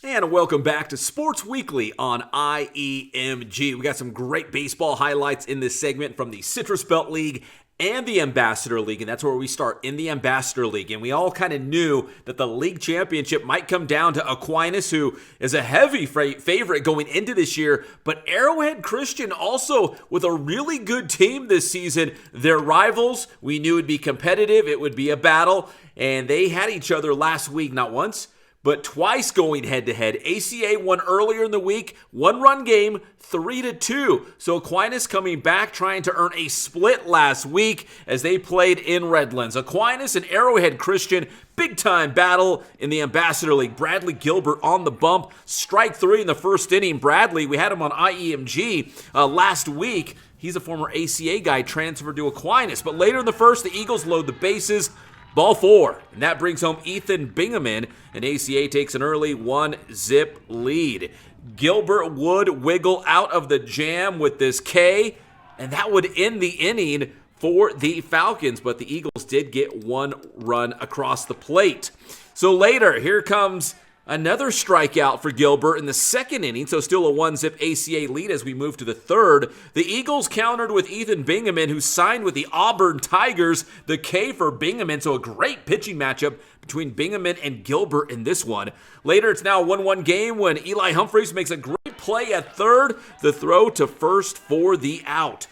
And welcome back to Sports Weekly on IEMG. We got some great baseball highlights in this segment from the Citrus Belt League and the Ambassador League, and that's where we start, in the Ambassador League. And we all kind of knew that the league championship might come down to Aquinas, who is a heavy favorite going into this year, but Arrowhead Christian also with a really good team this season. Their rivals, we knew it'd be competitive, it would be a battle, and they had each other last week, not once, but twice going head-to-head. ACA won earlier in the week, one-run game, 3-2. So Aquinas coming back, trying to earn a split last week as they played in Redlands. Aquinas and Arrowhead Christian, big-time battle in the Ambassador League. Bradley Gilbert on the bump, strike three in the first inning. Bradley, we had him on IEMG last week. He's a former ACA guy transferred to Aquinas. But later in the first, the Eagles load the bases. Ball four, and that brings home Ethan Bingaman, and ACA takes an early 1-zip lead. Gilbert would wiggle out of the jam with this K, and that would end the inning for the Falcons, but the Eagles did get one run across the plate. So later, here comes another strikeout for Gilbert in the second inning, so still a 1-zip ACA lead as we move to the third. The Eagles countered with Ethan Bingaman, who signed with the Auburn Tigers. The K for Bingaman, so a great pitching matchup between Bingaman and Gilbert in this one. Later, it's now a 1-1 game when Eli Humphreys makes a great play at third. The throw to first for the out.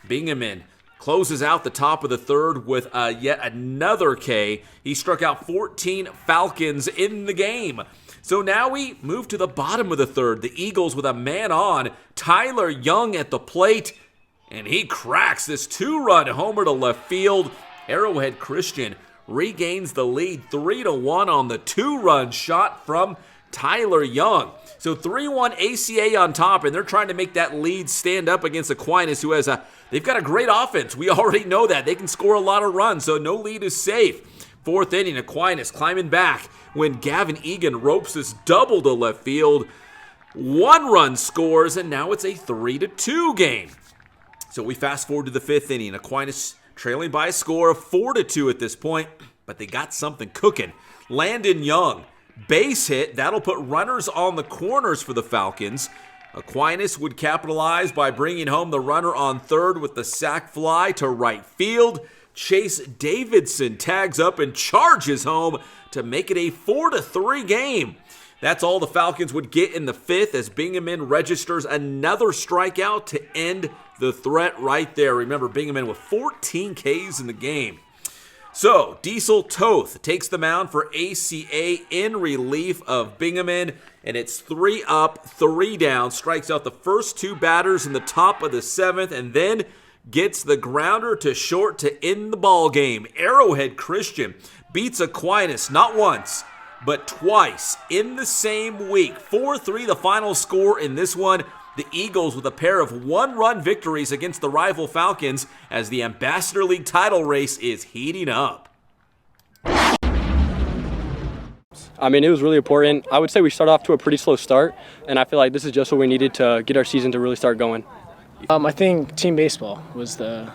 Bingaman closes out the top of the third with yet another K. He struck out 14 Falcons in the game. So now we move to the bottom of the third. The Eagles with a man on. Tyler Young at the plate. And he cracks this two-run homer to left field. Arrowhead Christian regains the lead 3-1 on the two-run shot from Tyler Young. So 3-1 ACA on top, and they're trying to make that lead stand up against Aquinas, who has they've got a great offense. We already know that. They can score a lot of runs, so no lead is safe. Fourth inning, Aquinas climbing back when Gavin Egan ropes this double to left field. One run scores, and now it's a 3-2 game. So we fast forward to the fifth inning. Aquinas trailing by a score of 4-2 at this point, but they got something cooking. Landon Young, base hit. That'll put runners on the corners for the Falcons. Aquinas would capitalize by bringing home the runner on third with the sac fly to right field. Chase Davidson tags up and charges home to make it a 4-3 game. That's all the Falcons would get in the fifth as Bingaman registers another strikeout to end the threat right there. Remember, Bingaman with 14 Ks in the game. So, Diesel Toth takes the mound for ACA in relief of Bingaman, and it's 3 up, 3 down. Strikes out the first two batters in the top of the seventh, and then gets the grounder to short to end the ball game. Arrowhead Christian beats Aquinas not once, but twice in the same week. 4-3 the final score in this one. The Eagles with a pair of one-run victories against the rival Falcons as the Ambassador League title race is heating up. I mean, it was really important. I would say we started off to a pretty slow start, and I feel like this is just what we needed to get our season to really start going. I think team baseball was the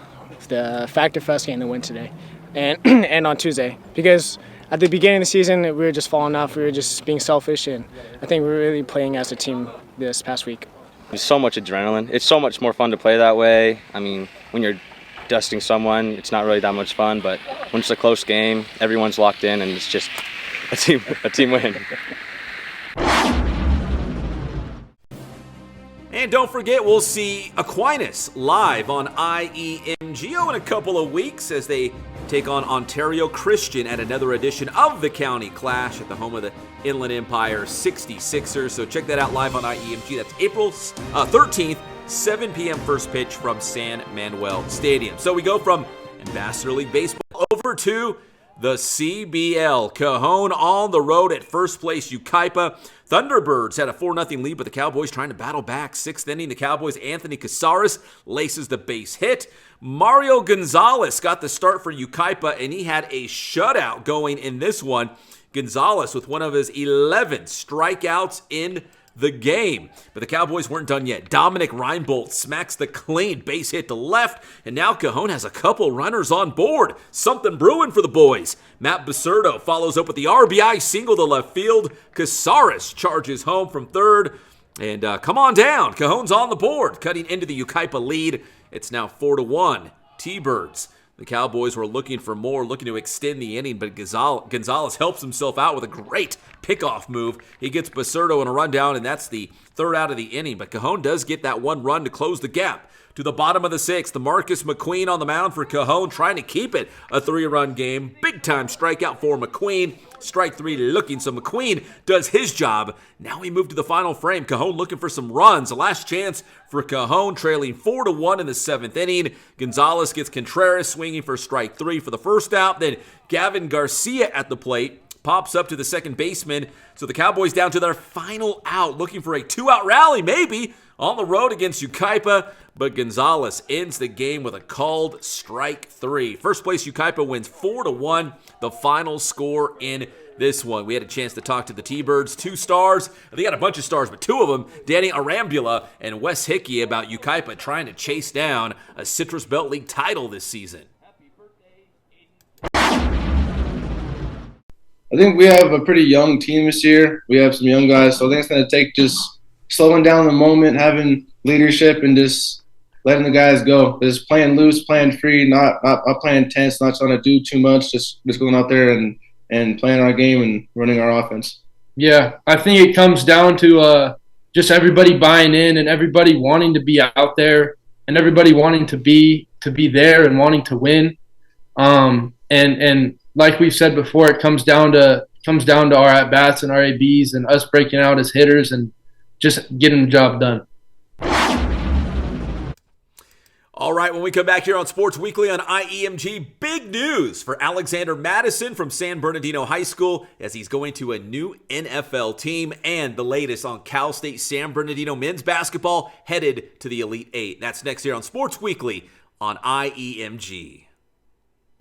factor for us getting the win today and on Tuesday, because at the beginning of the season we were just falling off, we were just being selfish, and I think we were really playing as a team this past week. There's so much adrenaline. It's so much more fun to play that way. I mean, when you're dusting someone, it's not really that much fun, but when it's a close game, everyone's locked in and it's just a team win. And don't forget, we'll see Aquinas live on IEMGO in a couple of weeks as they take on Ontario Christian at another edition of the County Clash at the home of the Inland Empire 66ers. So check that out live on IEMG. That's April 13th, 7 p.m. first pitch from San Manuel Stadium. So we go from Ambassador League Baseball over to the CBL. Cajon on the road at first place, Yucaipa. Thunderbirds had a 4-0 lead, but the Cowboys trying to battle back. Sixth inning, the Cowboys' Anthony Casares laces the base hit. Mario Gonzalez got the start for Yucaipa, and he had a shutout going in this one. Gonzalez with one of his 11 strikeouts in the game. But the Cowboys weren't done yet. Dominic Reinbold smacks the clean base hit to left, and now Cajon has a couple runners on board. Something brewing for the boys. Matt Basurdo follows up with the RBI single to left field. Casares charges home from third. And come on down. Cajon's on the board, cutting into the Yucaipa lead. It's now 4-1. T-Birds. The Cowboys were looking for more, looking to extend the inning, but Gonzalez helps himself out with a great pickoff move. He gets Basurdo in a rundown, and that's the third out of the inning. But Cajon does get that one run to close the gap. To the bottom of the sixth, the Marcus McQueen on the mound for Cajon, trying to keep it a 3-run game. Big-time strikeout for McQueen. Strike 3 looking, so McQueen does his job. Now we move to the final frame. Cajon looking for some runs. A last chance for Cajon, trailing 4-1 in the 7th inning. Gonzalez gets Contreras swinging for strike 3 for the first out. Then Gavin Garcia at the plate. Pops up to the second baseman. So the Cowboys down to their final out, looking for a 2-out rally, maybe, on the road against Yucaipa. But Gonzalez ends the game with a called strike 3. First place Yucaipa wins 4-1, the final score in this one. We had a chance to talk to the T-Birds, 2 stars. They got a bunch of stars, but 2 of them, Danny Arambula and Wes Hickey, about Yucaipa trying to chase down a Citrus Belt League title this season. I think we have a pretty young team this year. We have some young guys, so I think it's going to take just slowing down the moment, having leadership, and just letting the guys go. Just playing loose, playing free, not playing tense, not trying to do too much, just going out there and playing our game and running our offense. Yeah, I think it comes down to just everybody buying in and everybody wanting to be out there and everybody wanting to be there and wanting to win. And like we've said before, it comes down to our at-bats and our ABs and us breaking out as hitters and just getting the job done. All right, when we come back here on Sports Weekly on IEMG, big news for Alexander Madison from San Bernardino High School as he's going to a new NFL team, and the latest on Cal State San Bernardino men's basketball headed to the Elite Eight. That's next here on Sports Weekly on IEMG.